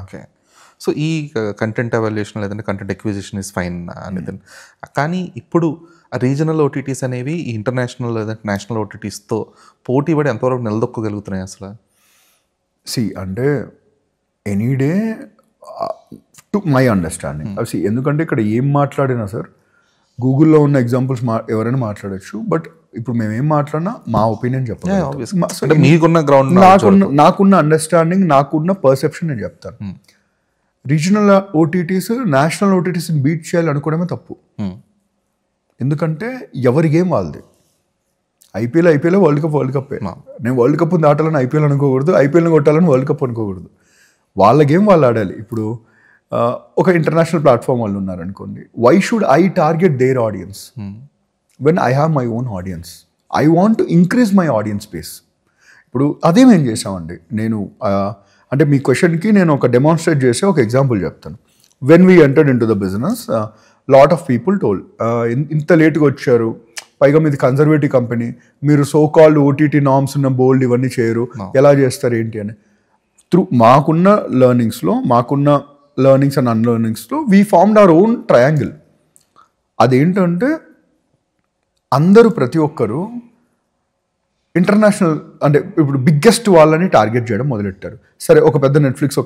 Okay. So ఈ content evaluation లేదంటే content acquisition is fine అనేది. కానీ ఇప్పుడు రీజనల్ ఓటీటీస్ అనేవి ఈ ఇంటర్నేషనల్ లేదంటే నేషనల్ ఓటీటీస్తో పోటీ పడి ఎంతవరకు నిలదొక్కగలుగుతున్నాయి అసలు? అంటే any day to my understanding ఎందుకంటే ఇక్కడ ఏం మాట్లాడినా సార్ గూగుల్లో ఉన్న ఎగ్జాంపుల్స్ ఎవరైనా మాట్లాడచ్చు. బట్ ఇప్పుడు మేమేం మాట్లాడినా మా ఒపీనియన్ చెప్పాలి. మీకున్న గ్రౌండ్ నాకున్న అండర్స్టాండింగ్ నాకున్న పర్సెప్షన్ నేను చెప్తాను. రీజనల్ ఓటీటీస్ నేషనల్ ఓటీటీస్ని బీట్ చేయాలనుకోవడమే తప్పు. ఎందుకంటే ఎవరి గేమ్ వాళ్ళది. IPL world cup. నేను వరల్డ్ కప్ దాటాలని ఐపీఎల్ అనుకోకూడదు, ఐపీఎల్ని కొట్టాలని వరల్డ్ కప్ అనుకోకూడదు. వాళ్ళ గేమ్ వాళ్ళు ఆడాలి. ఇప్పుడు ఒక ఇంటర్నేషనల్ ప్లాట్ఫామ్ వాళ్ళు ఉన్నారనుకోండి, why should I target their audience when I have my own audience? I want to increase my audience base. ఇప్పుడు అదే మేము చేసామండి. నేను అంటే మీ క్వశ్చన్కి నేను ఒక డెమాన్స్ట్రేట్ చేసే ఒక ఎగ్జాంపుల్ చెప్తాను. When we entered in to the business lot of people told ఇంత లేట్గా వచ్చారు, పైగా మీది కన్జర్వేటివ్ కంపెనీ, మీరు సో కాల్డ్ ఓటీటీ నామ్స్ ఉన్న బోల్డ్ ఇవన్నీ చేయరు, ఎలా చేస్తారు ఏంటి అని. మాకున్న లెర్నింగ్స్ అండ్ అన్లెర్నింగ్స్లో we formed our own triangle. అదేంటంటే అందరూ ప్రతి ఒక్కరు ఇంటర్నేషనల్ అంటే ఇప్పుడు బిగ్గెస్ట్ వాళ్ళని టార్గెట్ చేయడం మొదలెట్టారు. సరే, ఒక పెద్ద నెట్ఫ్లిక్స్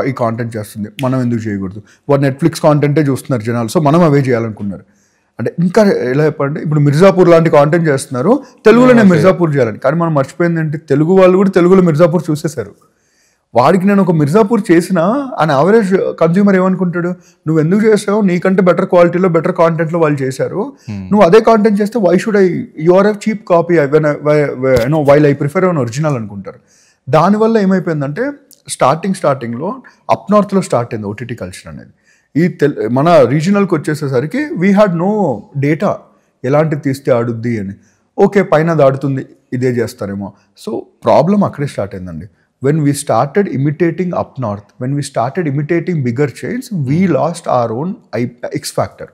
ఈ కాంటెంట్ చేస్తుంది, మనం ఎందుకు చేయకూడదు? వాడు నెట్ఫ్లిక్స్ కాంటెంటే చూస్తున్నారు జనాలు, సో మనం అవే చేయాలనుకున్నారు. అంటే ఇంకా ఎలా చెప్పండి, ఇప్పుడు మిర్జాపూర్ లాంటి కాంటెంట్ చేస్తున్నారు, తెలుగులోనే మిర్జాపూర్ చేయాలని. కానీ మనం మర్చిపోయింది ఏంటి, తెలుగు వాళ్ళు కూడా తెలుగులో మిర్జాపూర్ చూసేశారు. వాడికి నేను ఒక మిర్జాపూర్ చేసినా అని యావరేజ్ కన్జ్యూమర్ ఏమనుకుంటాడు, నువ్వు ఎందుకు చేసావు, నీకంటే బెటర్ క్వాలిటీలో బెటర్ కాంటెంట్లో వాళ్ళు చేశారు, నువ్వు అదే కాంటెంట్ చేస్తే why should you are a cheap copy while I prefer an original అనుకుంటారు. దానివల్ల ఏమైపోయిందంటే స్టార్టింగ్లో అప్ నార్త్లో స్టార్ట్ అయింది ఓటీటీ కల్చర్ అనేది. మన రీజనల్కి వచ్చేసేసరికి వీ హ్యాడ్ నో డేటా ఎలాంటిది తీస్తే ఆడుద్ది అని. ఓకే, పైన దాడుతుంది, ఇదే చేస్తారేమో. సో ప్రాబ్లం అక్కడే స్టార్ట్ అయిందండి. When we started imitating up north, when we started imitating bigger chains, we lost our own X factor.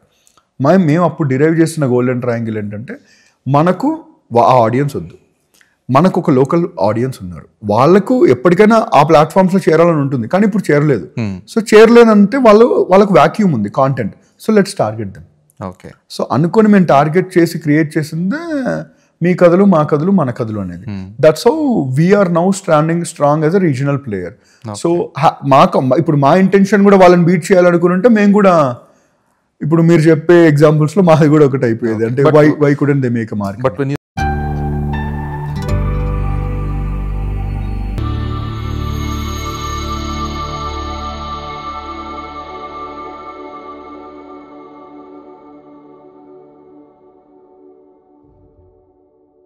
మేము అప్పుడు డిరైవ్ చేసిన గోల్డెన్ ట్రయాంగిల్ ఏంటంటే, మనకు ఆ ఆడియన్స్ వద్దు, మనకు ఒక లోకల్ ఆడియన్స్ ఉన్నారు, వాళ్ళకు ఎప్పటికైనా ఆ ప్లాట్ఫామ్స్లో చేరాలని ఉంటుంది, కానీ ఇప్పుడు చేరలేదు. సో చేరలేదంటే వాళ్ళకు వ్యాక్యూమ్ ఉంది content, so let's target them. Okay. So అనుకొని మేము టార్గెట్ చేసి క్రియేట్ చేసిందే మీ కథలు మా కథలు మన కథలు అనేది. That's how we are now strong as a regional player. So ఇప్పుడు మా ఇంటెన్షన్ కూడా వాళ్ళని బీట్ చేయాలనుకుంటే మేము కూడా ఇప్పుడు మీరు చెప్పే ఎగ్జాంపుల్స్ లో మాది కూడా ఒకటి అయిపోయేది. అంటే why couldn't they make a market.